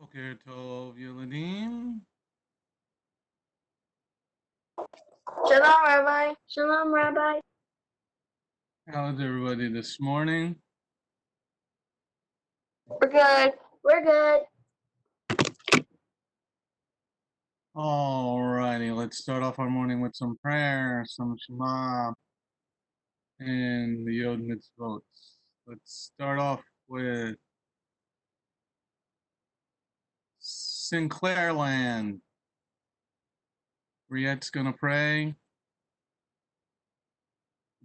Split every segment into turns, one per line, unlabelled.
Boker Tov Yeladim.
Shalom, Rabbi. Shalom, Rabbi.
How's everybody this morning?
We're good. We're good.
Alrighty, let's start off our morning with some prayer, some Shema, and the Yod Mitzvot. Let's start off with Sinclair Land. Riette's gonna pray.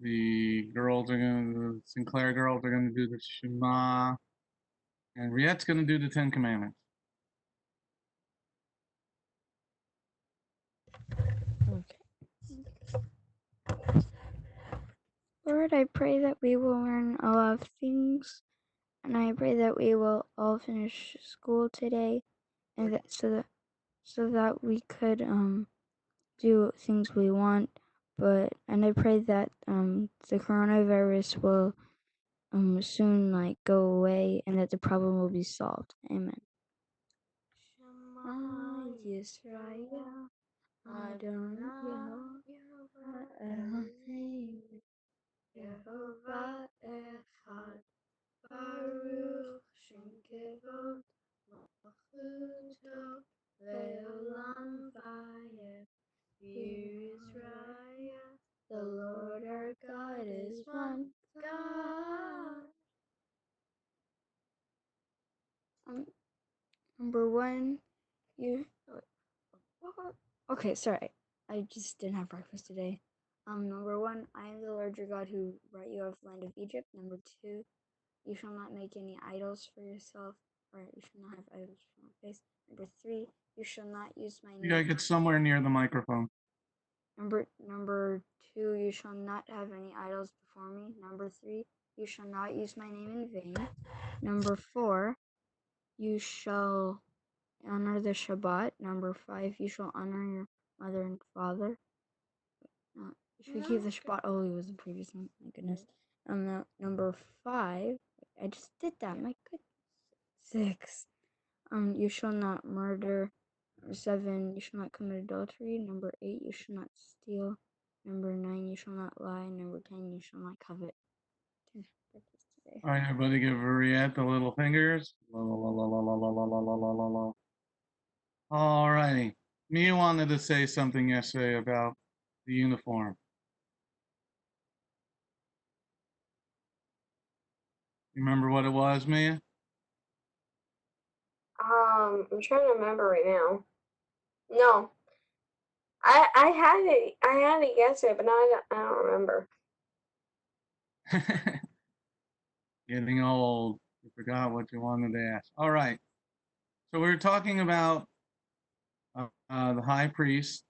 The Sinclair girls are gonna do the Shema, and Riette's gonna do the Ten Commandments.
Okay. Lord, I pray that we will learn a lot of things, and I pray that we will all finish school today, and so that we could do things we want. And I pray that the coronavirus will soon go away, and that the problem will be solved. Amen. Shema Yisrael Adonai Elohim Yehovah Echad Baruch Shem Kevod Malchuto Leolam Vayeh Yisrael. The Lord our God is one God. Number one, okay, sorry. I just didn't have breakfast today. Number one, I am the Lord your God who brought you out of the land of Egypt. Number two, you shall not make any idols for yourself, or you shall not have idols for my face. Number three, you shall not use my name.
You gotta get somewhere near the microphone.
Number two, you shall not have any idols before me. Number three, you shall not use my name in vain. Number four, you shall honor the Shabbat. Number five, you shall honor your mother and father. You should keep the Shabbat. Oh, it was the previous one. My goodness. Number five, I just did that. My goodness. 6, you shall not murder. Number 7, you shall not commit adultery. Number 8, you shall not steal. Number 9, you shall not lie. Number 10, you shall not covet. Today.
All right, everybody give Riette the little fingers. La, la, la, la, la, la, la, la, la, la, la, la. All righty. Mia wanted to say something yesterday about the uniform. You remember what it was, Mia?
I'm trying to remember right now. No, I had it yesterday, but now I don't remember.
Getting old. You forgot what you wanted to ask. All right. So we were talking about the high priest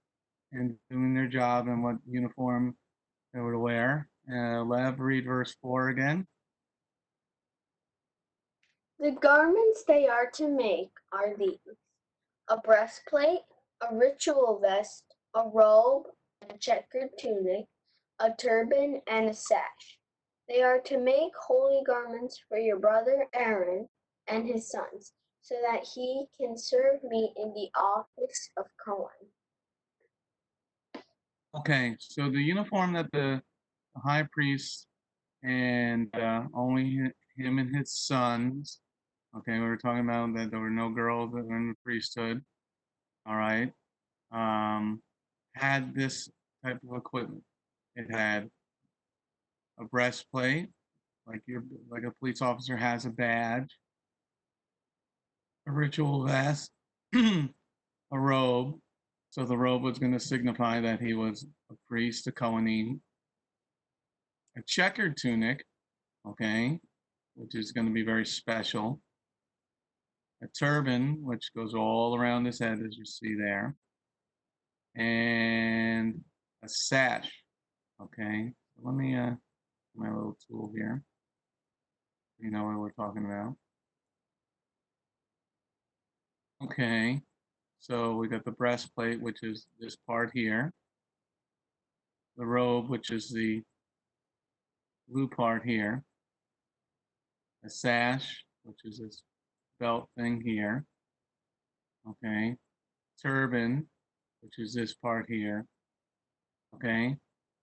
and doing their job and what uniform they were to wear. Lev, read verse 4 again.
The garments they are to make are these: a breastplate, a ritual vest, a robe, a checkered tunic, a turban, and a sash. They are to make holy garments for your brother Aaron and his sons, so that he can serve me in the office of Cohen.
Okay, so the uniform that the high priest and only him and his sons. Okay, we were talking about that there were no girls that were in the priesthood. All right, had this type of equipment. It had a breastplate, like a police officer has a badge, a ritual vest, a robe. So the robe was going to signify that he was a priest, a Kohanim. A checkered tunic, okay, which is going to be very special. A turban, which goes all around his head, as you see there, and a sash. Okay, so let me my little tool here. You know what we're talking about. Okay, so we got the breastplate, which is this part here. The robe, which is the blue part here. A sash, which is this belt thing here. okay? Turban, which is this part here, okay?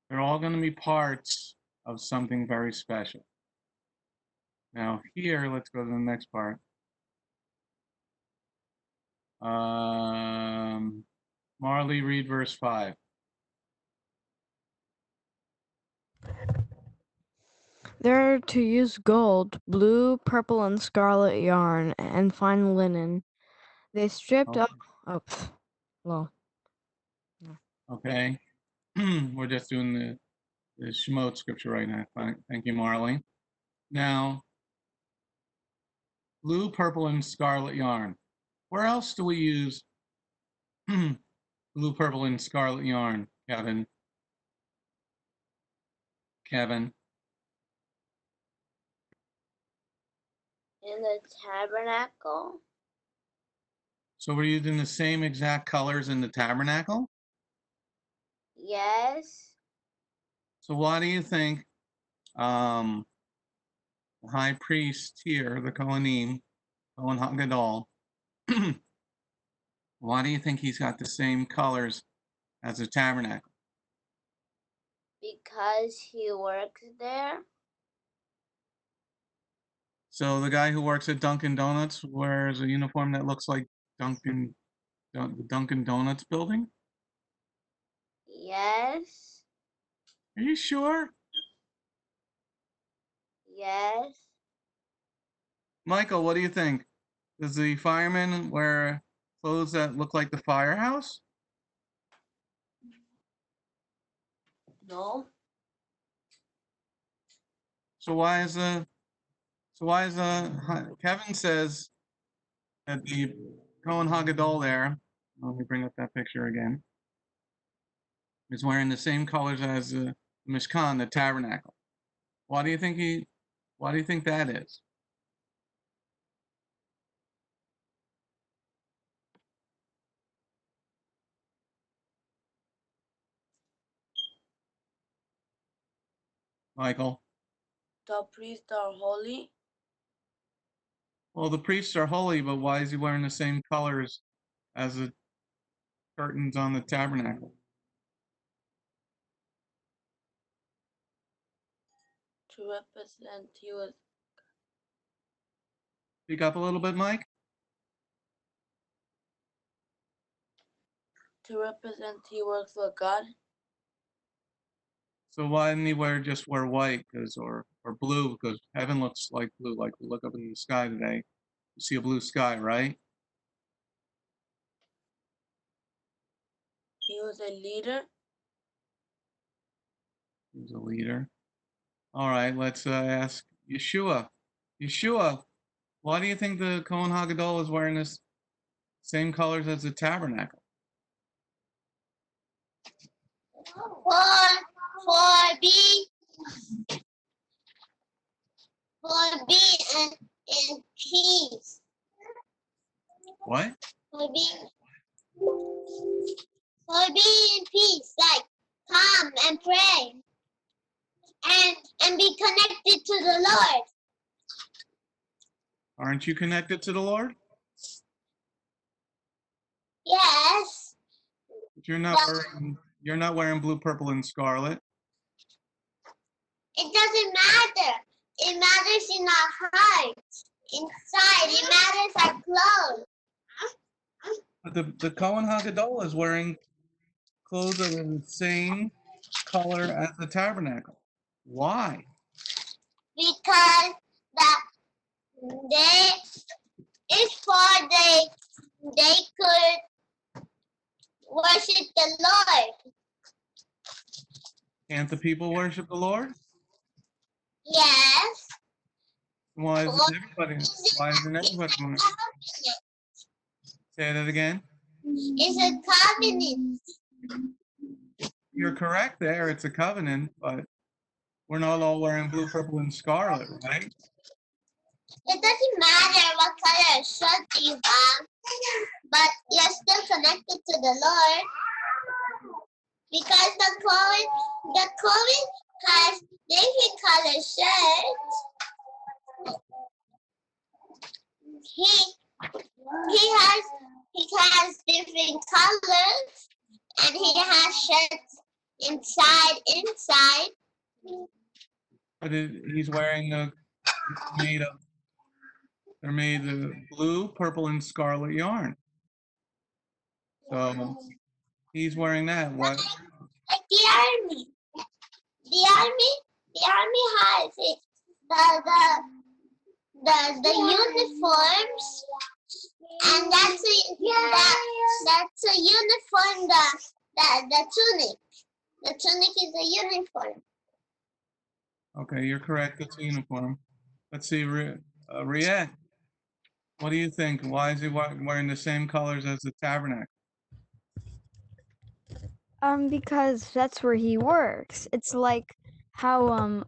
They're all going to be parts of something very special. Now here, let's go to the next part. Marley, read verse 5.
They're to use gold, blue, purple, and scarlet yarn, and fine linen. They stripped up. Oh, well.
Okay. We're just doing the Shemot scripture right now. Thank you, Marley. Now, blue, purple, and scarlet yarn. Where else do we use blue, purple, and scarlet yarn, Kevin? Kevin.
In the tabernacle?
So we're using the same exact colors in the tabernacle?
Yes.
So why do you think the high priest here, the Kohen HaGadol, why do you think he's got the same colors as the tabernacle?
Because he works there.
So the guy who works at Dunkin' Donuts wears a uniform that looks like the Dunkin' Donuts building?
Yes.
Are you sure?
Yes.
Michael, what do you think? Does the fireman wear clothes that look like the firehouse?
No.
So why is Kevin says that the Kohen HaGadol there, let me bring up that picture again, is wearing the same colors as the Mishkan, the tabernacle. Why do you think that is? Michael?
The priests are holy.
Well, the priests are holy, but why is he wearing the same colors as the curtains on the tabernacle?
To represent he was.
Speak up a little bit, Mike.
To represent he works for God.
So why didn't he just wear white, or blue? Because heaven looks like blue. Like we look up in the sky today, you see a blue sky, right?
He was a leader.
He was a leader. All right, let's ask Yeshua. Yeshua, why do you think the Kohen HaGadol is wearing this same colors as the tabernacle?
For be in peace.
What?
For be in peace, like come and pray and be connected to the Lord.
Aren't you connected to the Lord?
Yes.
But you're not wearing blue, purple, and scarlet.
It doesn't matter. It matters in our heart. Inside, it matters our clothes.
But the Kohen HaGadol is wearing clothes that are the same color as the tabernacle. Why?
Because they could worship the Lord.
Can't the people worship the Lord?
Yes.
Why isn't everybody going to say that again?
It's a covenant.
You're correct there. It's a covenant, but we're not all wearing blue, purple, and scarlet, right?
It doesn't matter what color shirt you have, but you're still connected to the Lord. Because the Kohen has different color shirts. He
different colors, and he has shirts inside.
But he's wearing they're made of blue, purple, and scarlet yarn. So he's wearing that. What?
Like the army. The army has it. The uniforms, and that's a uniform. The tunic. The tunic is a uniform.
Okay, you're correct. It's a uniform. Let's see, Riette. What do you think? Why is he wearing the same colors as the tabernacle?
Because that's where he works. It's like how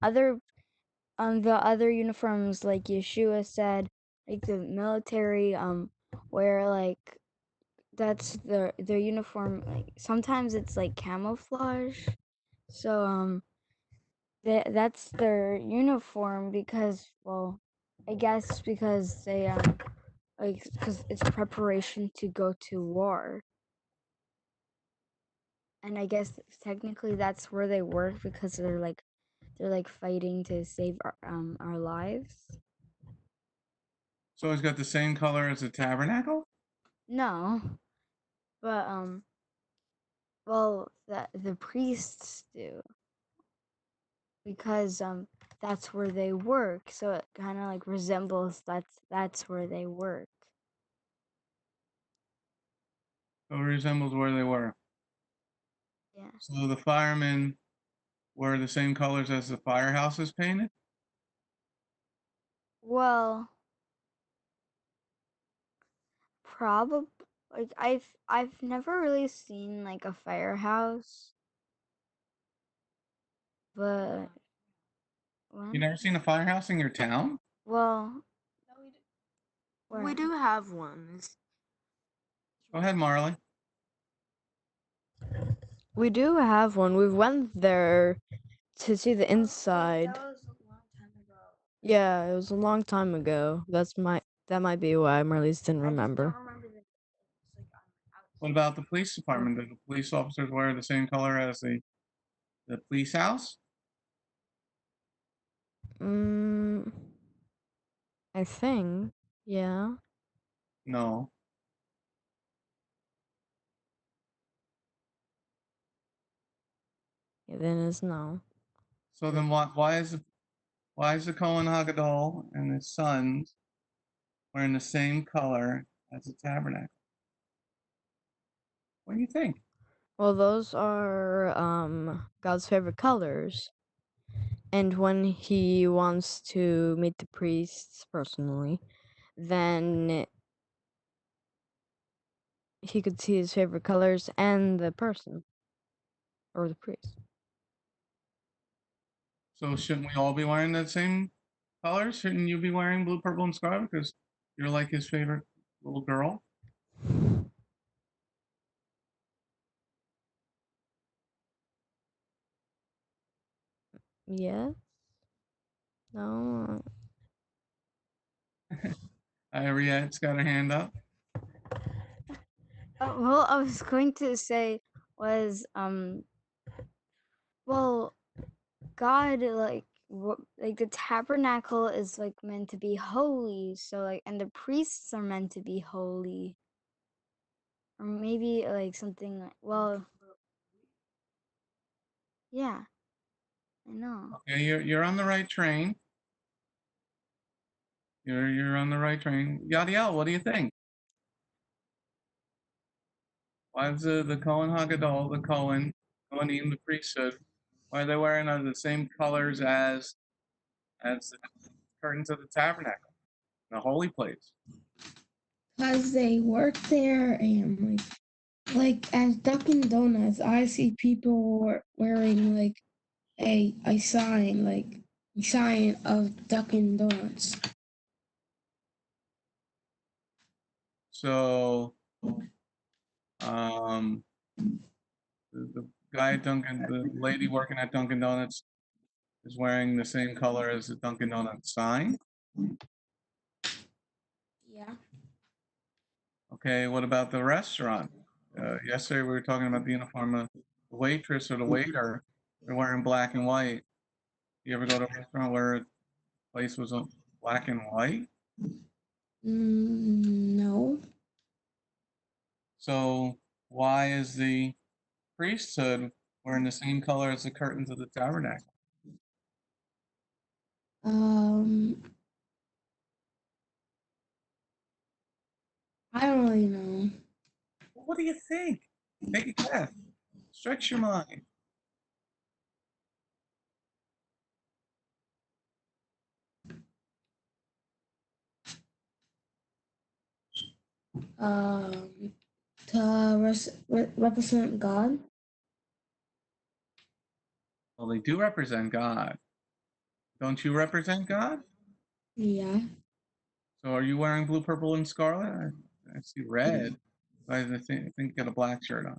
the other uniforms, like Yeshua said, like the military where like that's their uniform. Like sometimes it's like camouflage. So that's their uniform because, well, I guess because they like because it's preparation to go to war. And I guess technically that's where they work because they're like fighting to save our lives.
So he's got the same color as the tabernacle?
No, but well, the priests do because that's where they work. So it kind of like resembles that's where they work.
So it resembles where they were.
Yeah.
So the firemen were the same colors as the firehouse is painted?
Well, probably like I've never really seen like a firehouse, but
You
when?
never seen a firehouse in your town?
Well,
We
where?
do have one.
Go ahead, Marley.
We do have one. We went there to see the inside.
That was a long time ago.
Yeah, it was a long time ago. That might be why Marlies didn't
I just
remember.
don't remember the it's like
What about the police department? Do the police officers wear the same color as the police house?
I think. Yeah.
No.
Yeah, then it's no.
So then why is the Cohen Hagadol and his sons wearing the same color as the tabernacle? What do you think?
Well, those are God's favorite colors. And when he wants to meet the priests personally, then he could see his favorite colors and the person or the priest.
So shouldn't we all be wearing the same colors? Shouldn't you be wearing blue, purple, and scarlet because you're like his favorite little girl?
Yes. No.
Ariette's got her hand up.
well, I was going to say was well, God like the tabernacle is like meant to be holy, so like and the priests are meant to be holy. Or maybe like something like well, yeah, I know.
Okay, you're on the right train. You're on the right train. Yadiel, what do you think? Why is the Cohen Hagadol, the Kohanim, the priesthood, why are they wearing the same colors as the curtains of the tabernacle, the holy place?
Because they work there and like at Dunkin' Donuts, I see people wearing like a sign of Dunkin' Donuts.
So, the guy at the lady working at Dunkin' Donuts is wearing the same color as the Dunkin' Donuts sign.
Yeah.
Okay, what about the restaurant? yesterday we were talking about the uniform of the waitress or the waiter. They're wearing black and white. You ever go to a restaurant where the place was black and white?
No.
So why is the priesthood wearing the same color as the curtains of the tabernacle?
I don't really know.
What do you think? Take a guess. Stretch your mind.
To represent God.
Well, they do represent God. Don't you represent God?
Yeah.
So are you wearing blue, purple, and scarlet? I see red. I think you got a black shirt on.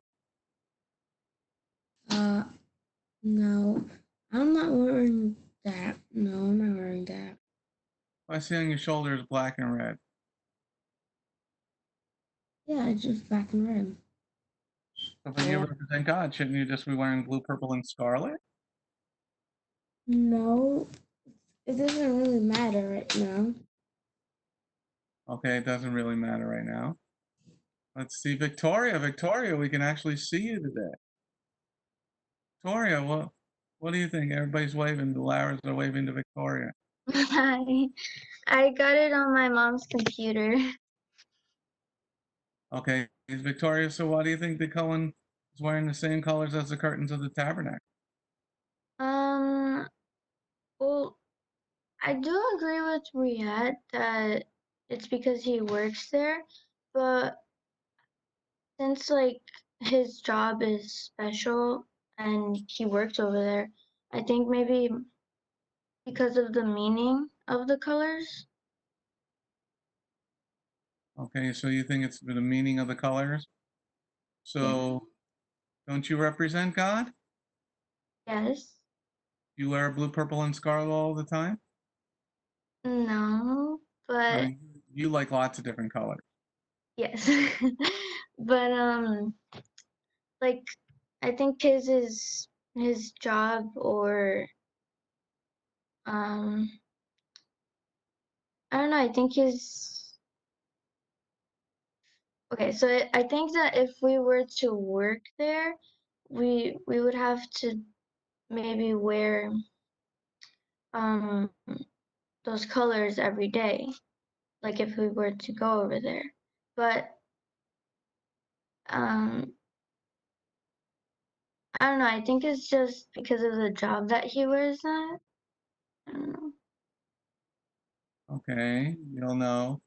No. I'm not wearing that. No, I'm not wearing that.
I see on your shoulders black and red.
Yeah, it's just black and red.
So if you represent God, shouldn't you just be wearing blue, purple, and scarlet?
No, it doesn't really matter right now.
Okay, it doesn't really matter right now. Let's see, Victoria. Victoria, we can actually see you today. Victoria, what do you think? Everybody's waving. The Laras are waving to Victoria.
I got it on my mom's computer.
Okay, is Victoria, so why do you think the Cohen is wearing the same colors as the curtains of the tabernacle?
Well, I do agree with Riyadh that it's because he works there, but since like his job is special and he works over there, I think maybe because of the meaning of the colors.
Okay, so you think it's the meaning of the colors? So don't you represent God?
Yes.
You wear blue, purple, and scarlet all the time?
No, but
You like lots of different colors.
yes. But like I think his is his job or um I don't know, I think his okay, so I think that if we were to work there, we would have to maybe wear um those colors every day, like if we were to go over there. But um I don't know, I think it's just because of the job that he wears that. I don't know.
Okay, you'll know.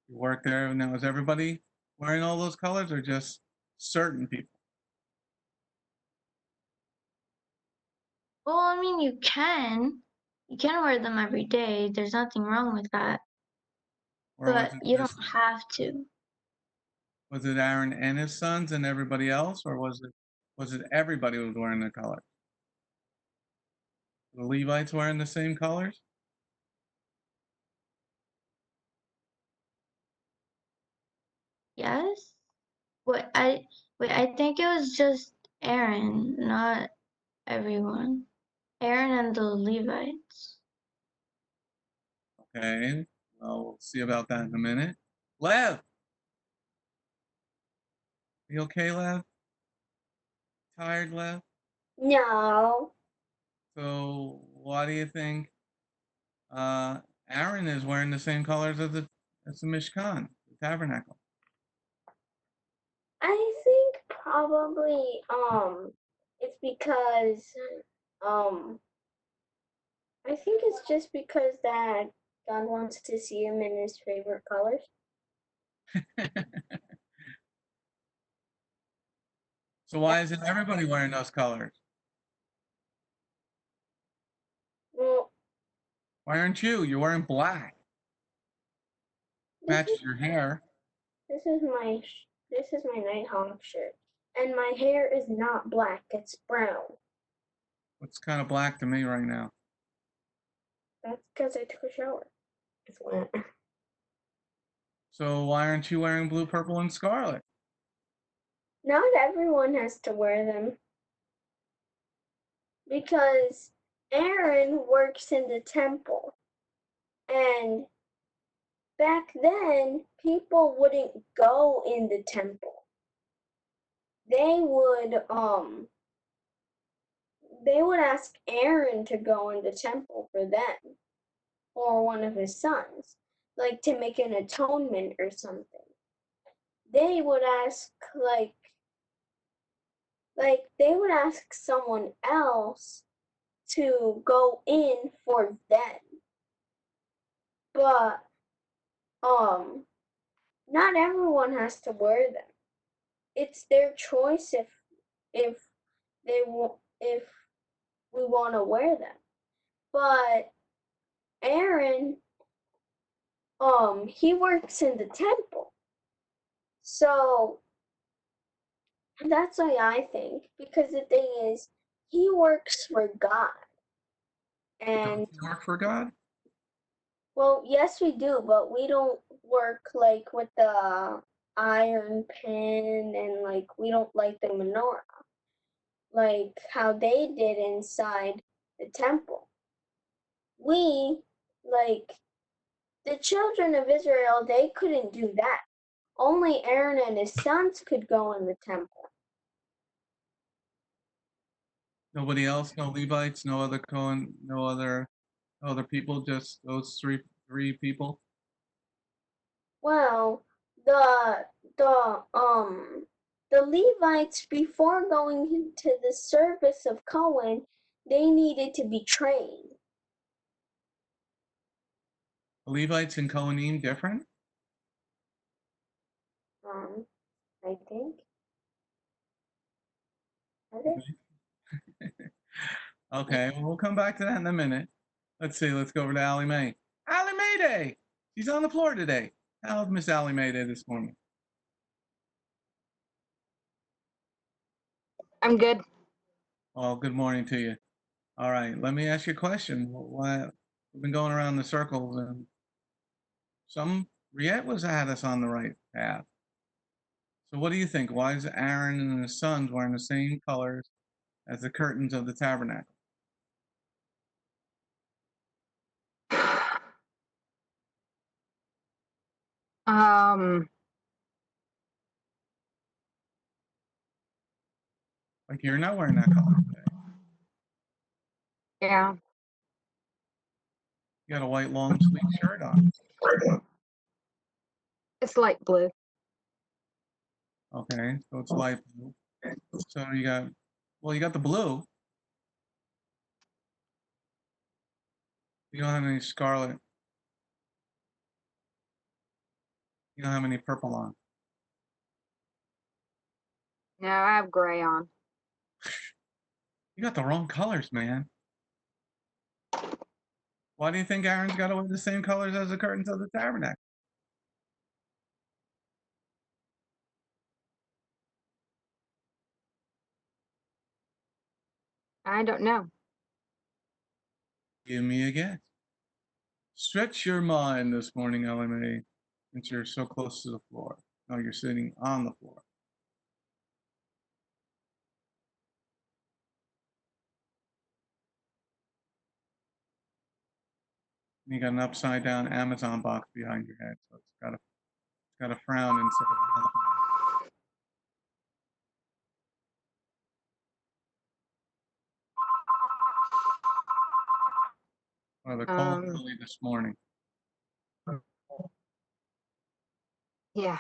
You work there. Now, is everybody wearing all those colors or just certain people?
Well, I mean, you can wear them every day. There's nothing wrong with that,
Or
but you don't have to.
was it Aaron and his sons and everybody else, or was it everybody was wearing the colors? The Levites wearing the same colors?
Yes? I think it was just Aaron, not everyone. Aaron and the Levites.
Okay, well, we'll see about that in a minute. Lev, you okay, Lev? Tired, Lev?
No.
So why do you think uh, Aaron is wearing the same colors as the Mishkan, the tabernacle?
I think probably it's because um I think it's just because that God wants to see him in his favorite colors.
So why isn't everybody wearing those colors?
Well,
Why aren't you? You're wearing black.
this
Matches
is
your hair.
this is my this is my Nighthawk shirt, and my hair is not black; it's brown.
Looks kind of black to me right now.
That's because I took a shower. It's wet.
So why aren't you wearing blue, purple, and scarlet?
Not everyone has to wear them because Aaron works in the temple, and back then people wouldn't go in the temple. They would ask Aaron to go in the temple for them or one of his sons, like to make an atonement or something. They would ask they would ask someone else to go in for them. But not everyone has to wear them. It's their choice if if we want to wear them. But Aaron he works in the temple. So that's why I think, because the thing is he works for God. And
Don't you work for God?
well, yes we do, but we don't work like with the iron pin, and like we don't light the menorah like how they did inside the temple. We, like the children of Israel, they couldn't do that. Only Aaron and his sons could go in the temple.
Nobody else? No Levites? No other Cohen? No other people? Just those three people?
Well, the the um the Levites, before going into the service of Cohen, they needed to be trained.
Levites and Kohanim different?
I think. Are they?
Okay, well, we'll come back to that in a minute. Let's see. Let's go over to Allie Mae. Allie Mae Day! She's on the floor today. How's Miss Allie Mae Day this morning?
I'm good.
Well, good morning to you. All right, let me ask you a question. We've been going around the circles, and Riet had us on the right path. So what do you think? Why is Aaron and his sons wearing the same colors as the curtains of the tabernacle?
Um,
Like you're not wearing that color today.
yeah.
You got a white long sleeve shirt on.
It's light blue.
Okay, so it's light blue. So you got the blue. You don't have any scarlet. You don't have any purple on.
No, I have gray on.
You got the wrong colors, man. Why do you think Aaron's got to wear the same colors as the curtains of the tabernacle?
I don't know.
Give me a guess. Stretch your mind this morning, LMA, since you're so close to the floor. No, you're sitting on the floor. You got an upside down Amazon box behind your head, so it's got a frown instead of a happiness. Or the cold early this morning.
Yeah.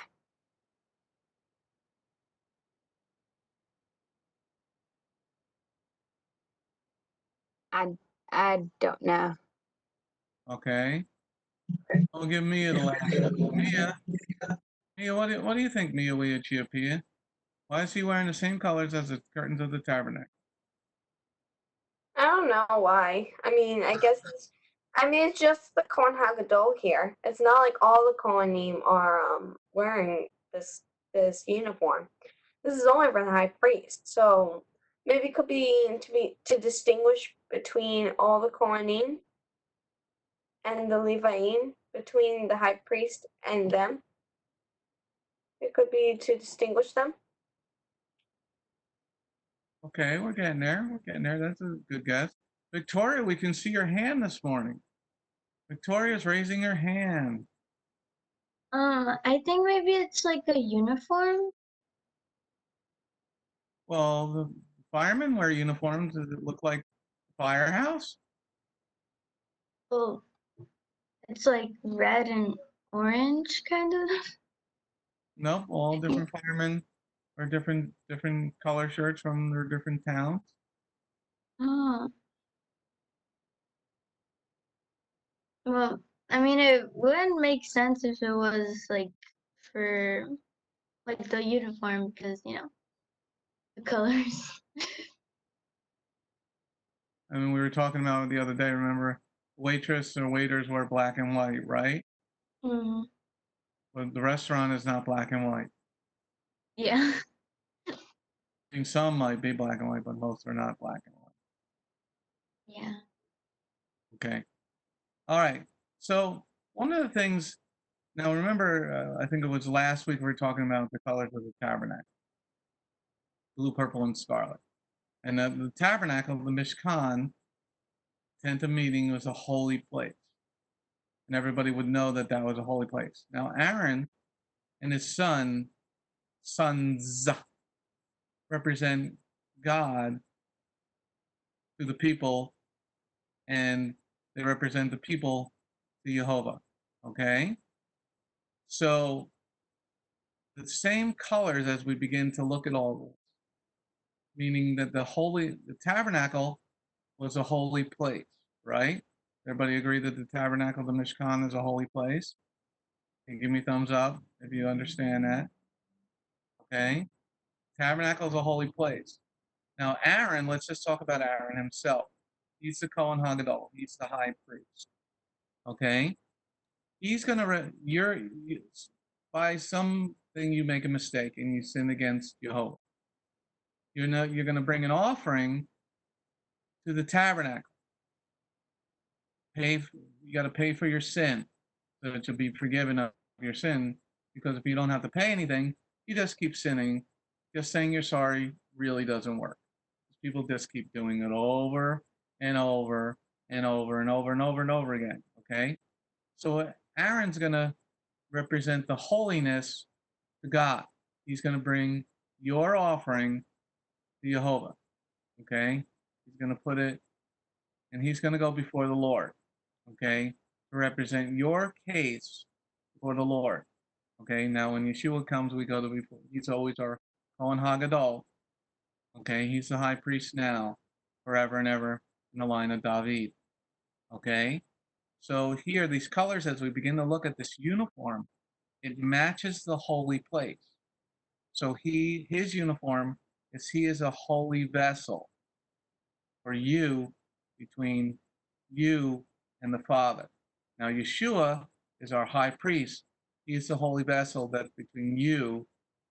I don't know.
Okay. Well, give Mia the last one. Mia, what do you think, Mia Wiachia? Why is he wearing the same colors as the curtains of the tabernacle?
I don't know why. I mean, it's just the Kohen Hagadol here. It's not like all the Kohanim are wearing this uniform. This is only for the high priest. So maybe it could be to distinguish between all the Kohanim and the Leviim, between the high priest and them. It could be to distinguish them.
Okay, we're getting there. We're getting there. That's a good guess. Victoria, we can see your hand this morning. Victoria's raising her hand.
I think maybe it's like a uniform.
Well, the firemen wear uniforms. Does it look like a firehouse?
Oh, it's like red and orange, kind of.
Nope. All different firemen wear different color shirts from their different towns.
Oh, well, I mean, it wouldn't make sense if it was like for like the uniform, because the colors.
I mean, we were talking about it the other day. Remember, waitress or waiters wear black and white, right?
Mm,
But the restaurant is not black and white.
yeah.
I mean, some might be black and white, but most are not black and white.
Yeah.
Okay. All right. So one of the things now, remember, I think it was last week we were talking about the colors of the tabernacle: blue, purple, and scarlet. And the tabernacle, the Mishkan, tent of meeting, was a holy place, and everybody would know that that was a holy place. Now, Aaron and his sons represent God to the people, and they represent the people to Jehovah. Okay? So the same colors as we begin to look at all this, meaning that the tabernacle was a holy place, right? Everybody agree that the tabernacle, the Mishkan, is a holy place? Can you give me a thumbs up if you understand that? Okay? Tabernacle is a holy place. Now, Aaron, let's just talk about Aaron himself. He's the Kohen Hagadol. He's the high priest. Okay? He's going to, by something you make a mistake and you sin against Jehovah. You're going to bring an offering to the tabernacle. You got to pay for your sin so that you'll be forgiven of your sin. Because if you don't have to pay anything, you just keep sinning. Just saying you're sorry really doesn't work. People just keep doing it over and over and over and over and over and over again. Okay? So Aaron's going to represent the holiness to God. He's going to bring your offering to Jehovah. Okay? He's going to put it, and he's going to go before the Lord. Okay? To represent your case before the Lord. Okay? Now, when Yeshua comes, we go to before. He's always our Kohen Hagadol. Okay? He's the high priest now, forever and ever, in the line of David. Okay? So here, these colors, as we begin to look at this uniform, it matches the holy place. So his uniform is he is a holy vessel for you, between you and the Father. Now Yeshua is our high priest. He is the holy vessel that's between you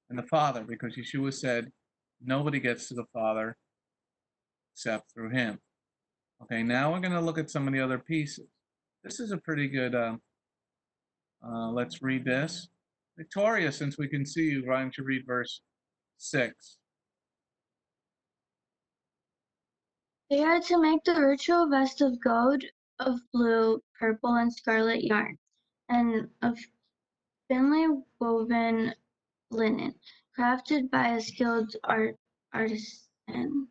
and the Father, because Yeshua said nobody gets to the Father except through him. Okay, now we're going to look at some of the other pieces. This is a pretty good, let's read this. Victoria, since we can see you, why don't you read verse 6?
They are to make the ritual vest of gold, of blue, purple, and scarlet yarn, and of finely woven linen, crafted by a skilled artisan.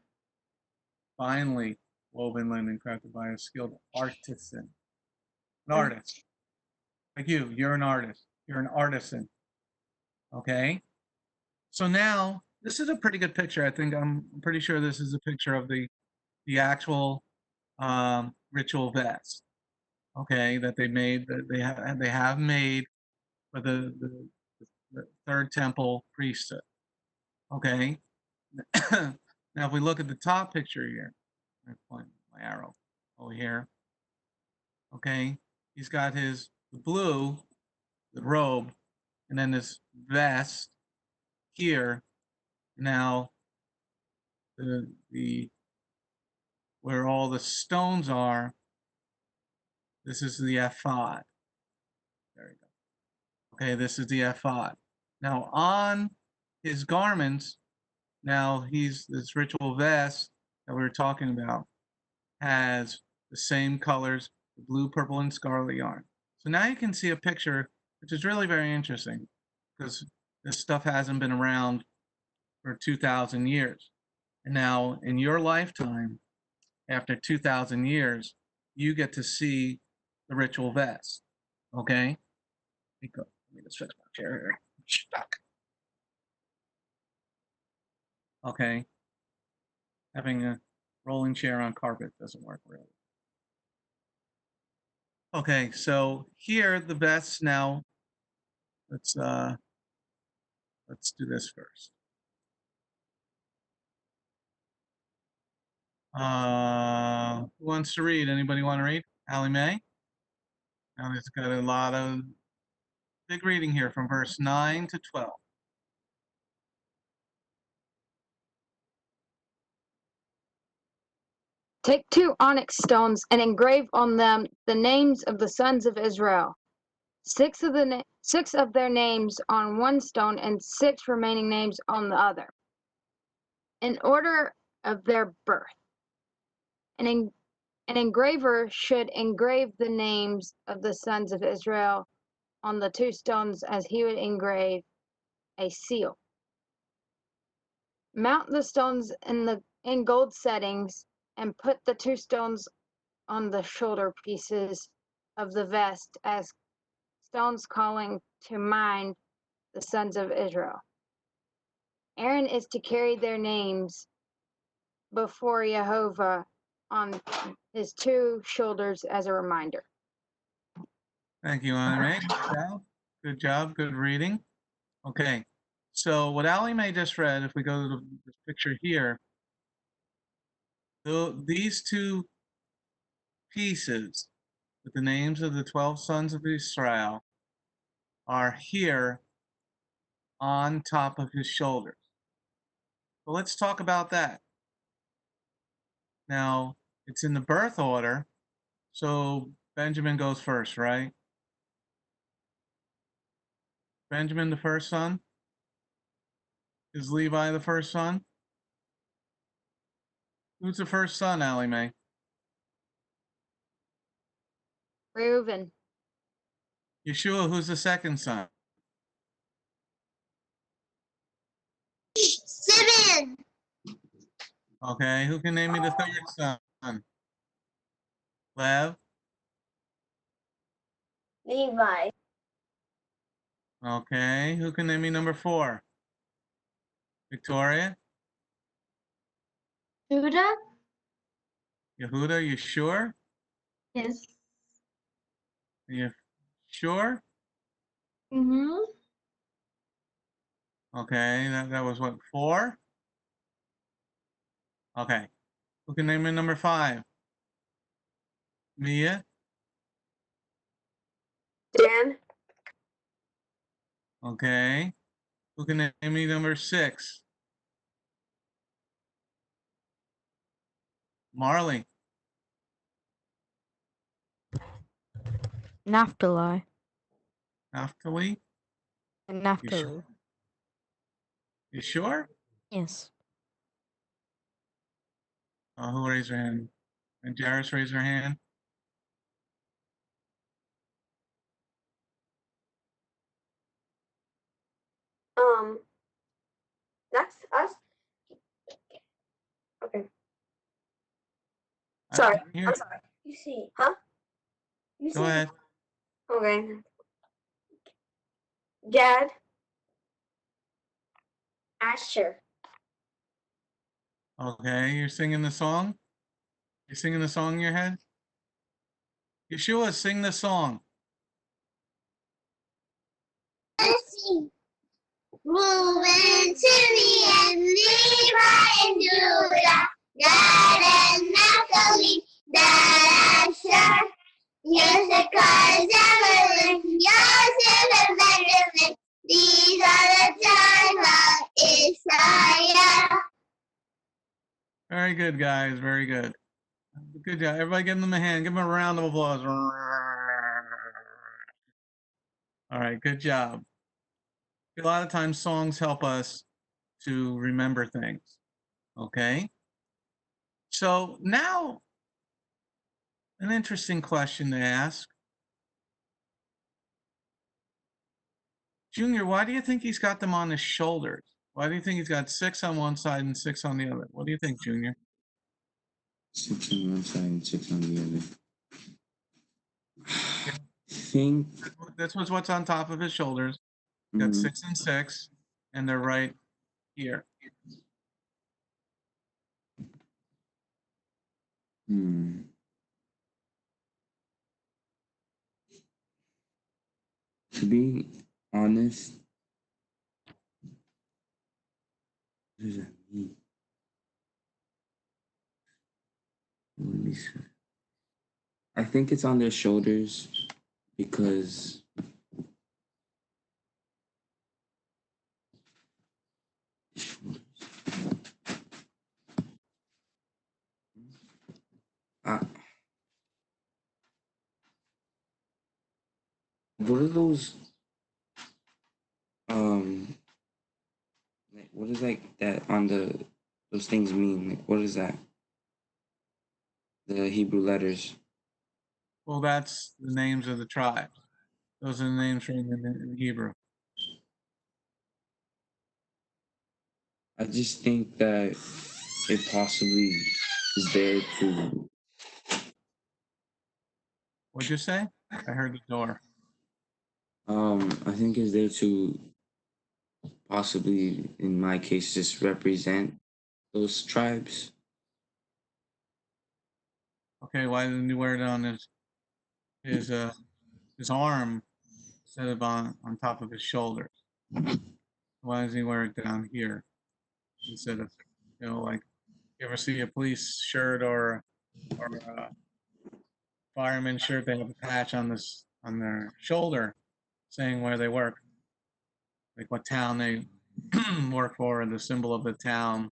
Finely woven linen crafted by a skilled artisan. An artist. Like you, you're an artist. You're an artisan. Okay? So now, this is a pretty good picture. I'm pretty sure this is a picture of the actual ritual vest. Okay, that they made, that they have made for the third temple priesthood. Okay? Now, if we look at the top picture here, I point my arrow over here. Okay, he's got his blue, the robe, and then this vest here. Now, the where all the stones are, this is the ephod. There you go. Okay, this is the ephod. Now, on his garments, Now this ritual vest that we were talking about has the same colors, the blue, purple, and scarlet yarn. So now you can see a picture, which is really very interesting because this stuff hasn't been around for 2,000 years. And now in your lifetime, after 2,000 years, you get to see the ritual vest. Okay? Let me just fix my chair here. Stuck. Okay? Having a rolling chair on carpet doesn't work really. Okay, so here the vests now. Let's do this first. Who wants to read? Anybody want to read? Allie Mae? Allie's got a lot of big reading here from verse 9 to 12.
Take 2 onyx stones and engrave on them the names of the sons of Israel. 6 of their names on one stone and 6 remaining names on the other, in order of their birth. An engraver should engrave the names of the sons of Israel on the 2 stones as he would engrave a seal. Mount the stones in gold settings and put the 2 stones on the shoulder pieces of the vest as stones calling to mind the sons of Israel. Aaron is to carry their names before Jehovah on his 2 shoulders as a reminder.
Thank you, Allie Mae. Good job. Good job. Good reading. Okay, so what Allie Mae just read, if we go to this picture here, these 2 pieces with the names of the 12 sons of Israel are here on top of his shoulders. So let's talk about that. Now, it's in the birth order, so Benjamin goes first, right? Benjamin the first son? Is Levi the first son? Who's the first son, Allie Mae?
Reuben.
Yeshua, who's the second son?
Simeon.
Okay, who can name me the third son? Lev?
Levi.
Okay, who can name me number 4? Victoria?
Judah?
Yehuda, you sure?
Yes.
You sure?
Mm-hmm.
Okay, that was what, 4? Okay, who can name me number 5? Mia?
Dan.
Okay, who can name me number 6? Marley?
Naphtali.
Naphtali?
Naphtali.
You sure?
Yes.
Who raised their hand? And Jairus raised her hand.
That's us. Okay.
I
Sorry.
didn't hear
I'm
you.
sorry. You see, huh? You
Go
see.
ahead.
Okay. Gad. Asher.
Okay, you're singing the song? You're singing the song in your head? Yeshua, sing the song.
Let's see. Reuben, Simeon, Levi, and Judah, Gad and Naphtali, Dan, Asher, Issachar, Zebulun, Joseph, and Benjamin. These are the tribes of Israel.
Very good, guys. Very good. Good job. Everybody give them a hand. Give them a round of applause. All right, good job. A lot of times songs help us to remember things. Okay? So now, an interesting question to ask. Junior, why do you think he's got them on his shoulders? Why do you think he's got 6 on one side and 6 on the other? What do you think, Junior?
6 on one side and 6 on the other. I think
This was what's on top of his shoulders. Got 6 and 6, and they're right here.
To be honest, what does that mean? Let me see. I think it's on their shoulders because what are those like what is like that on those things mean? Like what is that? The Hebrew letters.
Well, that's the names of the tribes. Those are the names written in Hebrew.
I just think that it possibly is there to
What'd you say? I heard the door.
I think it's there to possibly, in my case, just represent those tribes.
Okay, why didn't he wear it on his arm instead of on top of his shoulders? Why does he wear it down here instead of, like you ever see a police shirt or a fireman shirt? They have a patch on their shoulder saying where they work, like what town they work for, the symbol of the town.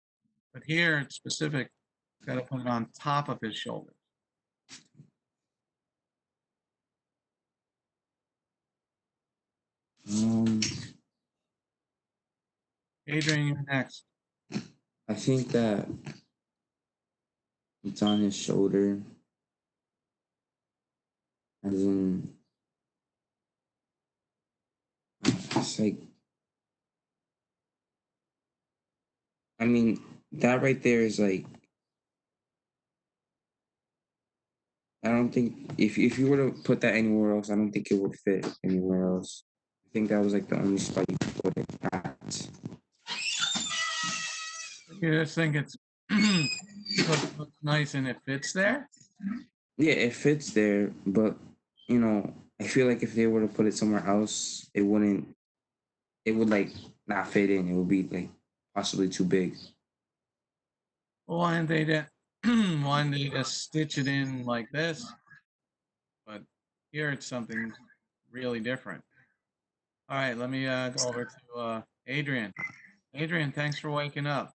But here it's specific. He's got to put it on top of his shoulder. Adrian, you're next.
I think that it's on his shoulder, as in, it's like, I mean, that right there is like, I don't think if you were to put that anywhere else, I don't think it would fit anywhere else. I think that was like the only spot you could put it at.
You just think it's looks nice and it fits there?
Yeah, it fits there, but I feel like if they were to put it somewhere else, it wouldn't. It would like not fit in. It would be like possibly too big.
Well, why didn't they just stitch it in like this? But here it's something really different. All right, let me go over to Adrian. Adrian, thanks for waking up.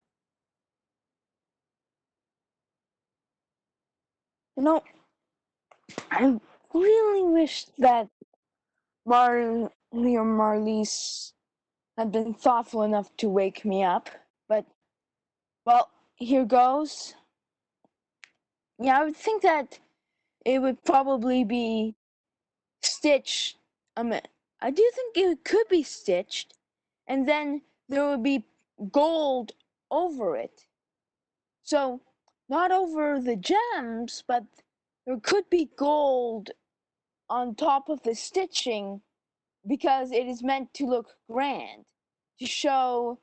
I really wish that Marley or Marlies had been thoughtful enough to wake me up, but, well, here goes. Yeah, I would think that it would probably be stitched. I do think it could be stitched, and then there would be gold over it. So, not over the gems, but there could be gold on top of the stitching because it is meant to look grand, to show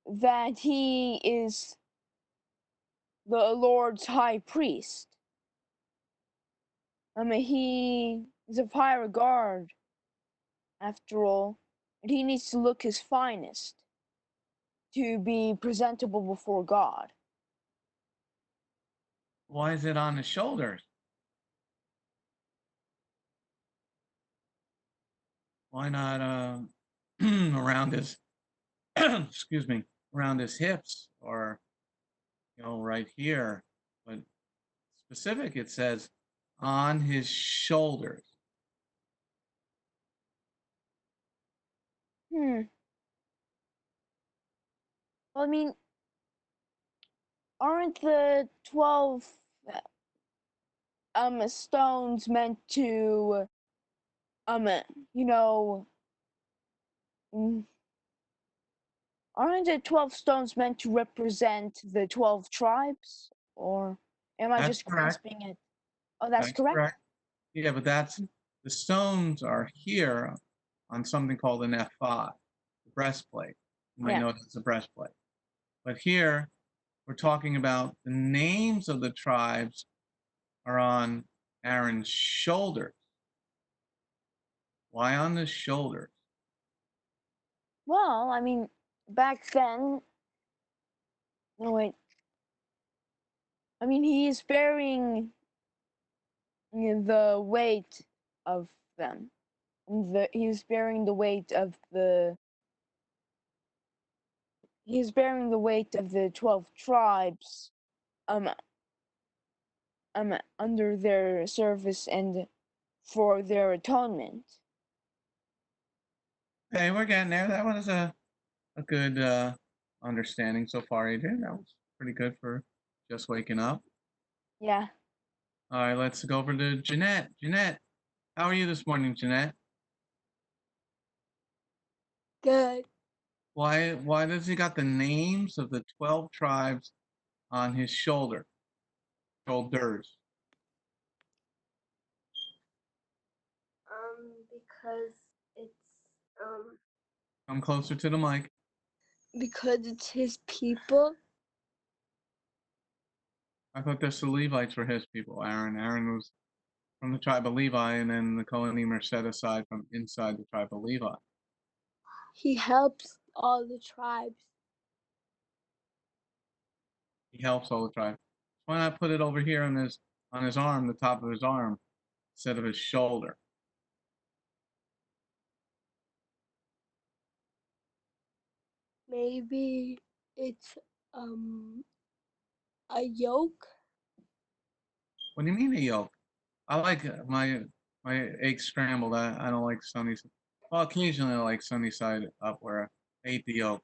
that he is the Lord's high priest. He is of high regard, after all, and he needs to look his finest to be presentable before God.
Why is it on his shoulders? Why not around his excuse me, around his hips or right here? But specific, it says on his shoulders.
Well, I mean, aren't the 12 stones meant to you know mm, aren't the 12 stones meant to represent the 12 tribes? Or am I
That's
just
correct.
grasping it? Oh, that's
That's
correct?
correct. Yeah, but that's the stones are here on something called an F5, the breastplate. You might
Yeah.
know it as a breastplate. But here we're talking about the names of the tribes are on Aaron's shoulders. Why on the shoulders?
Well, I mean, back then, no, wait. I mean, he is bearing the weight of them. He's bearing the weight of the. He's bearing the weight of the 12 tribes, um, under their service and for their atonement.
Hey, we're getting there. That was a good understanding so far, Adrian. That was pretty good for just waking up.
Yeah.
All right, let's go over to Jeanette. Jeanette, how are you this morning, Jeanette?
Good.
Why does he got the names of the 12 tribes on his shoulders?
Because it's
Come closer to the mic.
because it's his people.
I thought the Levites were his people, Aaron. Aaron was from the tribe of Levi, and then the Kohanim are set aside from inside the tribe of Levi.
He helps all the tribes.
He helps all the tribes. Why not put it over here on his arm, the top of his arm, instead of his shoulder?
Maybe it's a yoke.
What do you mean a yoke? I like my eggs scrambled. I don't like sunny. Well, occasionally I like sunny side up where I eat the yolk.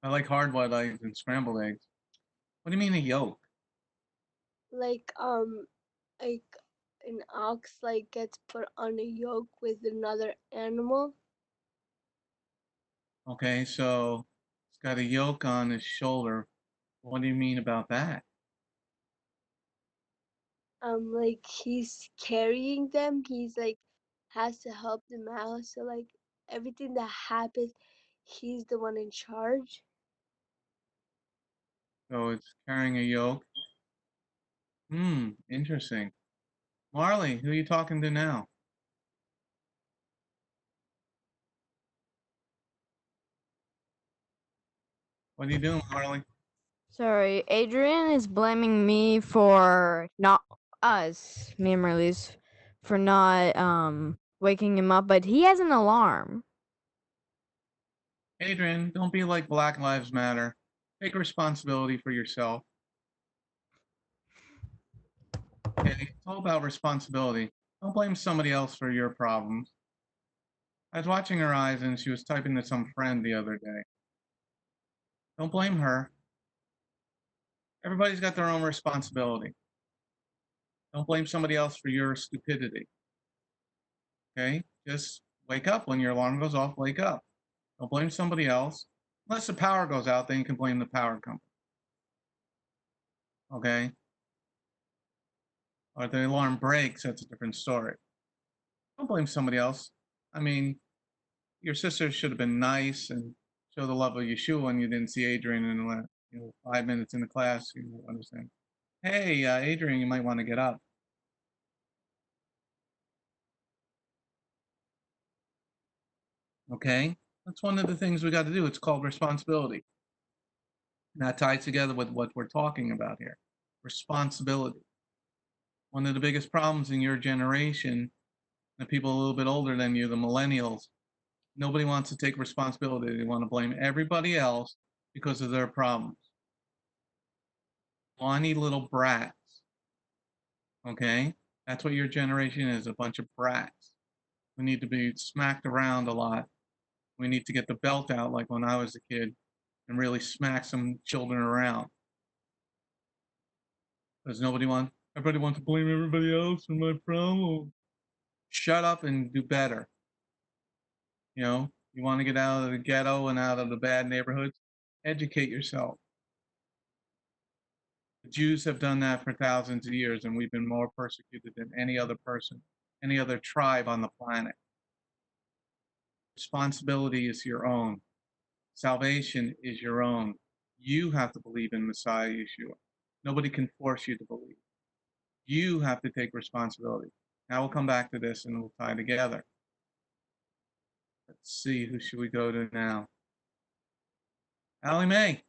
I like hard-boiled eggs and scrambled eggs. What do you mean a yolk?
Like like an ox like gets put on a yoke with another animal.
Okay, so it's got a yoke on his shoulder. What do you mean about that?
Like he's carrying them. He's like has to help them out. So like everything that happens, he's the one in charge.
So it's carrying a yoke. Interesting. Marley, who are you talking to now? What are you doing, Marley?
Sorry, Adrian is blaming me for not us, me and Marlies, for not waking him up, but he has an alarm.
Adrian, don't be like Black Lives Matter. Take responsibility for yourself. Okay, it's all about responsibility. Don't blame somebody else for your problems. I was watching her eyes and she was typing to some friend the other day. Don't blame her. Everybody's got their own responsibility. Don't blame somebody else for your stupidity. Okay? Just wake up when your alarm goes off, wake up. Don't blame somebody else. Unless the power goes out, then you can blame the power company. Okay? Or if the alarm breaks, that's a different story. Don't blame somebody else. I mean, your sister should have been nice and show the love of Yeshua when you didn't see Adrian in 5 minutes in the class. You understand? Hey, Adrian, you might want to get up. Okay? That's one of the things we got to do. It's called responsibility. And that ties together with what we're talking about here. Responsibility. One of the biggest problems in your generation, the people a little bit older than you, the millennials, nobody wants to take responsibility. They want to blame everybody else because of their problems. Whiny little brats. Okay? That's what your generation is, a bunch of brats. We need to be smacked around a lot. We need to get the belt out like when I was a kid and really smack some children around. Because everybody wants to blame everybody else for my problem. Shut up and do better. You want to get out of the ghetto and out of the bad neighborhoods? Educate yourself. The Jews have done that for thousands of years, and we've been more persecuted than any other person, any other tribe on the planet. Responsibility is your own. Salvation is your own. You have to believe in Messiah Yeshua. Nobody can force you to believe. You have to take responsibility. Now we'll come back to this and we'll tie together. Let's see, who should we go to now? Allie Mae.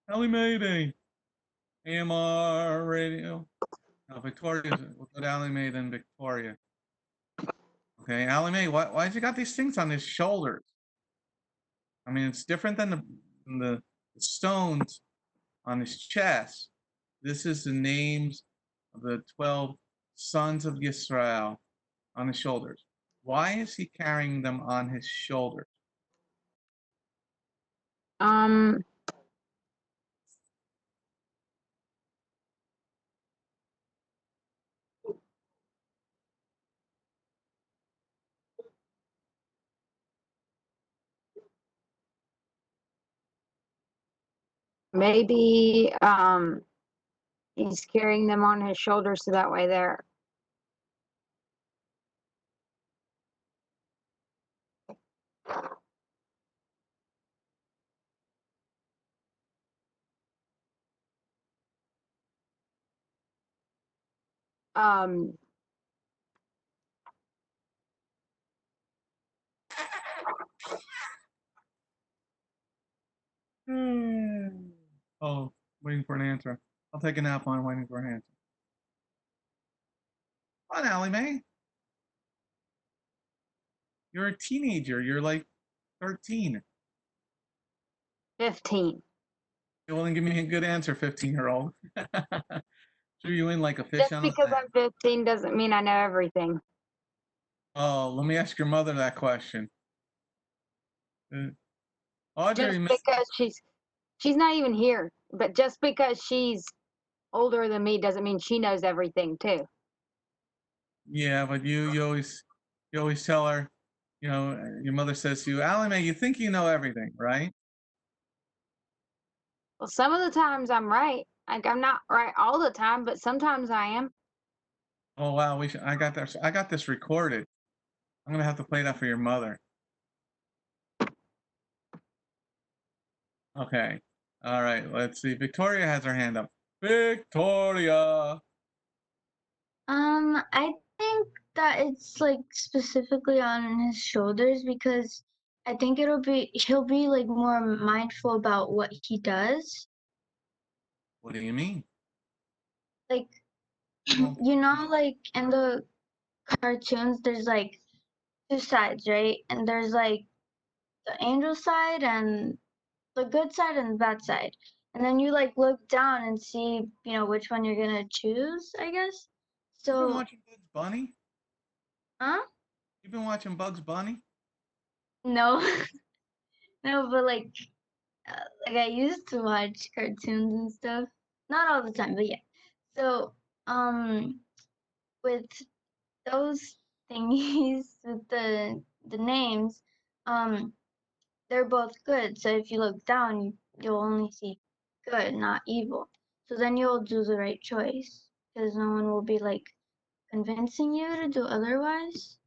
Allie Mae Day. AMR Radio. No, Victoria. We'll go to Allie Mae, then Victoria. Okay, Allie Mae, why's you got these things on his shoulders? I mean, it's different than the stones on his chest. This is the names of the 12 sons of Israel on his shoulders. Why is he carrying them on his shoulders?
Maybe he's carrying them on his shoulders so that way they're
Oh, waiting for an answer. I'll take a nap while I'm waiting for an answer. Come on, Allie Mae. You're a teenager. You're like 13.
15.
You want to give me a good answer, 15-year-old. Threw you in like a fish
Just
on a
because
thing.
I'm 15 doesn't mean I know everything.
Oh, let me ask your mother that question. Audrey,
Just because she's not even here, but just because she's older than me doesn't mean she knows everything too.
yeah, but you always tell her, your mother says to you, Allie Mae, you think you know everything, right?
Well, some of the times I'm right. Like I'm not right all the time, but sometimes I am.
Oh wow, I got this recorded. I'm gonna have to play that for your mother. Okay. All right, let's see. Victoria has her hand up. Victoria.
I think that it's like specifically on his shoulders because I think he'll be like more mindful about what he does.
What do you mean?
Like,
Well,
like in the cartoons, there's like two sides, right? And there's like the angel side and the good side and the bad side. And then you like look down and see, which one you're gonna choose, I guess.
you've been
So,
watching Bugs Bunny?
huh?
You've been watching Bugs Bunny?
No, no, but like I used to watch cartoons and stuff. Not all the time, but yeah. So, with those thingies with the names, um, they're both good. So if you look down, you'll only see good, not evil. So then you'll do the right choice because no one will be like convincing you to do otherwise.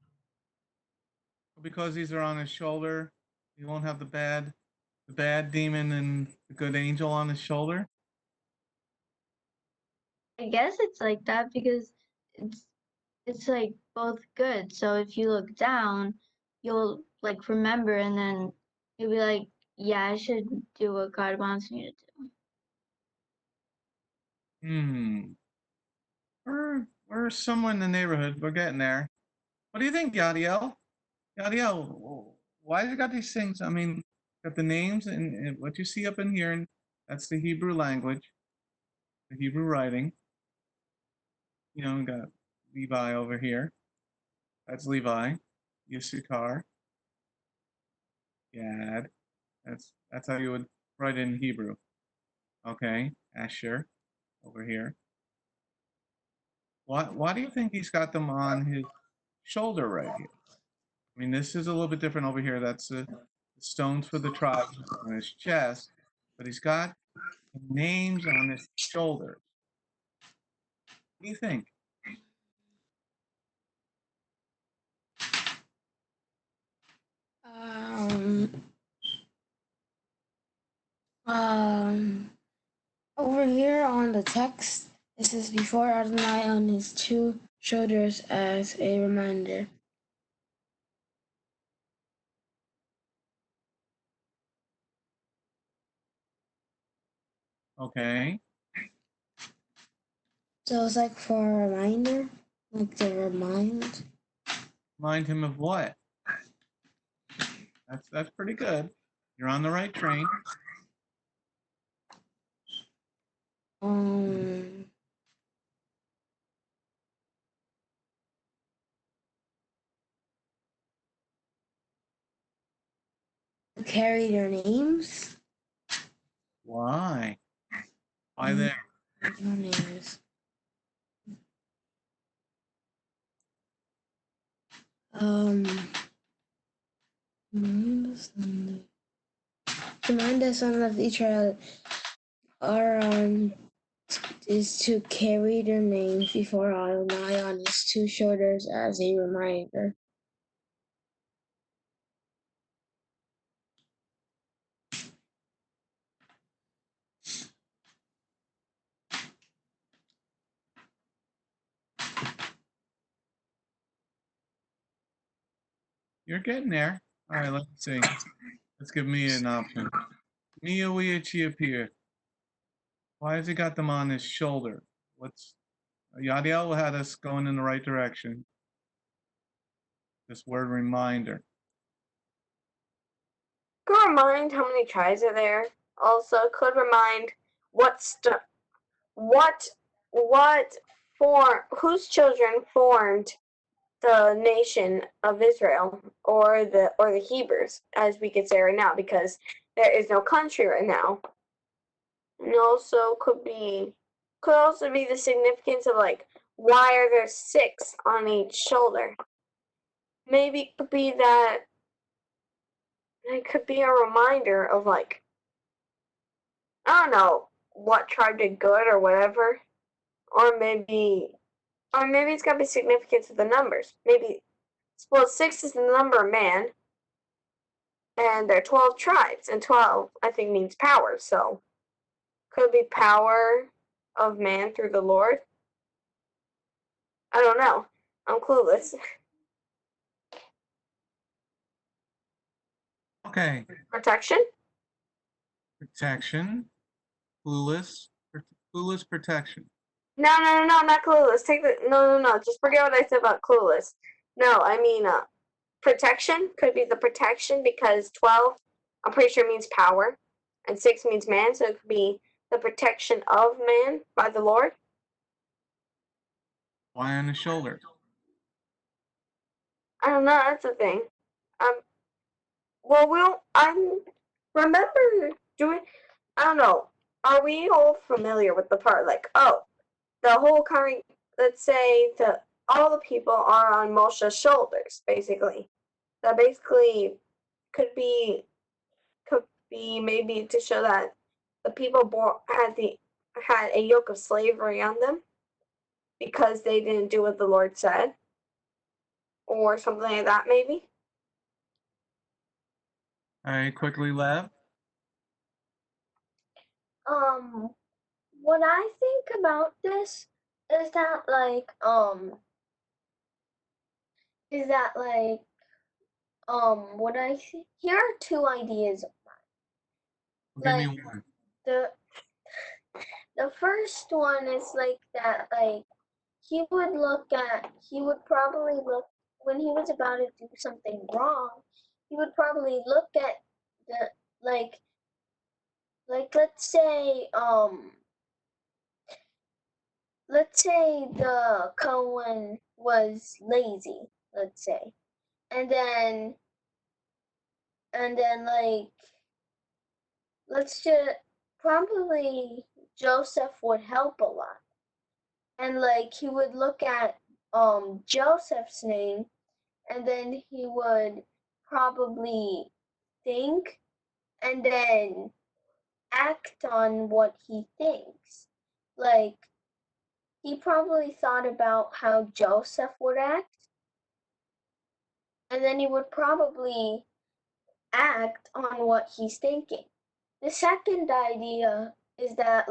Because these are on his shoulder, he won't have the bad demon and the good angel on his shoulder.
I guess it's like that because it's like both good. So if you look down, you'll like remember and then you'll be like, yeah, I should do what God wants me to do.
We're somewhere in the neighborhood. We're getting there. What do you think, Yadiel? Yadiel, why has it got these things? I mean, got the names and what you see up in here, and that's the Hebrew language, the Hebrew writing. We got Levi over here. That's Levi. Yissachar. Gad. That's how you would write it in Hebrew. Okay, Asher, over here. Why do you think he's got them on his shoulder right here? I mean, this is a little bit different over here. That's the stones for the tribes on his chest, but he's got names on his shoulders. What do you think?
Um, over here on the text, it says before Adonai on his two shoulders as a reminder.
Okay.
So it's like for a reminder, like to remind.
Remind him of what? That's pretty good. You're on the right train.
Um, to carry their names.
Why? Why there?
Their names. Command the son of Israel are is to carry their names before Adonai on his two shoulders as a reminder.
You're getting there. All right, let's see. Let's give Mia an option. Mia Wiachi. Why has he got them on his shoulder? What's Yadiel had us going in the right direction. This word reminder.
Could remind how many tribes are there. Also, could remind what whose children formed the nation of Israel, or the Hebrews, as we could say right now, because there is no country right now. And also could also be the significance of like, why are there 6 on each shoulder? Maybe it could be that it could be a reminder of like, I don't know, what tribe did good or whatever. Or maybe it's gotta be significance of the numbers. Maybe, well, 6 is the number of man, and there are 12 tribes, and 12 I think means power, so could it be power of man through the Lord? I don't know. I'm clueless.
Okay.
Protection?
Protection. Clueless. Clueless protection.
No, not clueless. No. Just forget what I said about clueless. No, I mean, protection could be the protection, because 12, I'm pretty sure, means power, and 6 means man, so it could be the protection of man by the Lord.
Why on his shoulder?
I don't know. That's the thing. I remember doing. I don't know. Are we all familiar with the part like, oh, the whole let's say all the people are on Moshe's shoulders, basically. That basically could be maybe to show that the people had a yoke of slavery on them because they didn't do what the Lord said, or something like that, maybe.
All right, quickly left.
What I think about this is that what I see here are 2 ideas.
Give me
Like,
one.
the first one is like that, like he would probably look when he was about to do something wrong. He would probably look at the like let's say the Cohen was lazy, let's say, and then like let's just probably Joseph would help a lot. And like he would look at Joseph's name and then he would probably think and then act on what he thinks. Like he probably thought about how Joseph would act and then he would probably act on what he's thinking. The second idea is that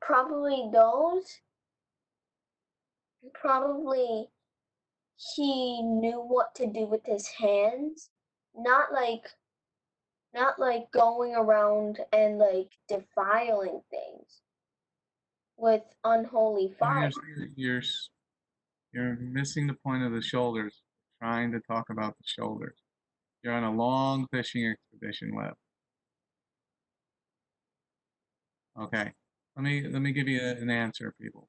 probably probably he knew what to do with his hands, not like going around and like defiling things with unholy
No,
fire.
you're missing the point of the shoulders. Trying to talk about the shoulders. You're on a long fishing expedition, Lev. Okay. Let me give you an answer, people.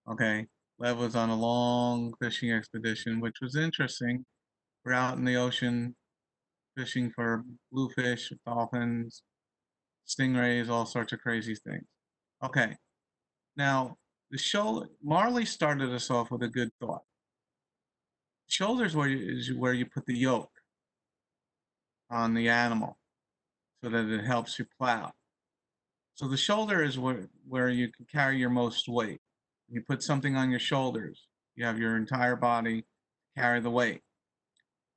Okay. Lev was on a long fishing expedition, which was interesting. We're out in the ocean fishing for bluefish, dolphins, stingrays, all sorts of crazy things. Okay. Now, the shoulder, Marley started us off with a good thought. Shoulders is where you put the yoke on the animal so that it helps you plow. So the shoulder is where you can carry your most weight. You put something on your shoulders, you have your entire body carry the weight.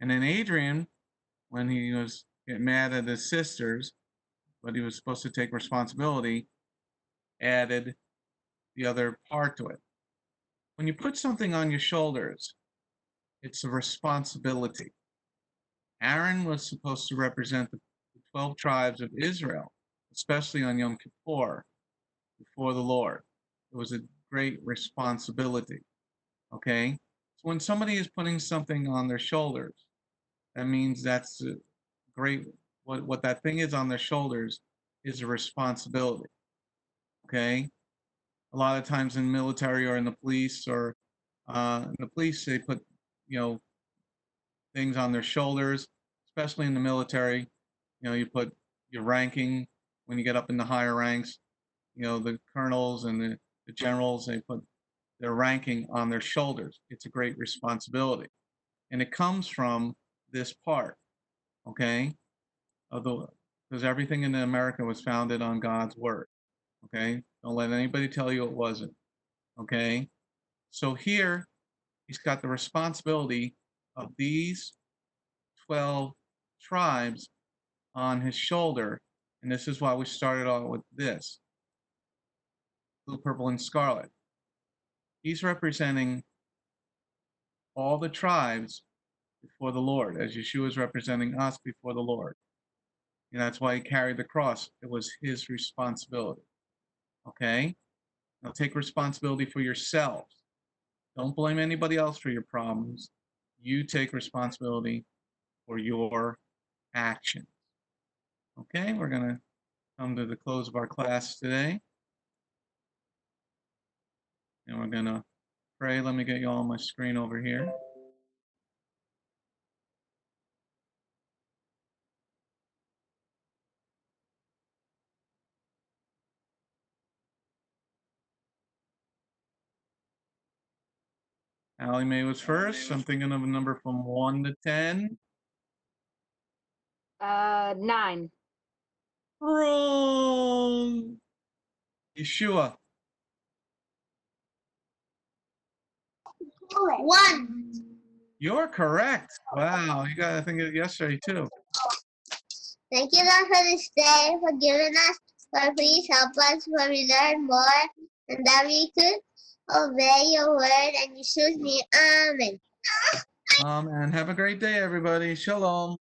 And then Adrian, when he was getting mad at his sisters, but he was supposed to take responsibility, added the other part to it. When you put something on your shoulders, it's a responsibility. Aaron was supposed to represent the 12 tribes of Israel, especially on Yom Kippur, before the Lord. It was a great responsibility. Okay? So when somebody is putting something on their shoulders, that means that's a great, what that thing is on their shoulders is a responsibility. Okay? A lot of times in military or in the police or in the police, they put, things on their shoulders, especially in the military. You put your ranking when you get up in the higher ranks. The colonels and the generals, they put their ranking on their shoulders. It's a great responsibility. And it comes from this part, okay? Because everything in America was founded on God's word, okay? Don't let anybody tell you it wasn't, okay? So here, he's got the responsibility of these 12 tribes on his shoulder. And this is why we started out with this blue, purple, and scarlet. He's representing all the tribes before the Lord, as Yeshua is representing us before the Lord. And that's why he carried the cross. It was his responsibility. Okay? Now take responsibility for yourselves. Don't blame anybody else for your problems. You take responsibility for your actions. Okay, we're going to come to the close of our class today. And we're going to pray. Let me get you all on my screen over here. Allie Mae was first. I'm thinking of a number from 1 to 10.
9.
Wrong. Yeshua.
1.
You're correct. Wow, you got to think of it yesterday too.
Thank you, Lord, for this day, for giving us. Lord, please help us when we learn more and that we could obey your word and Yeshua's name. Amen.
And have a great day, everybody. Shalom.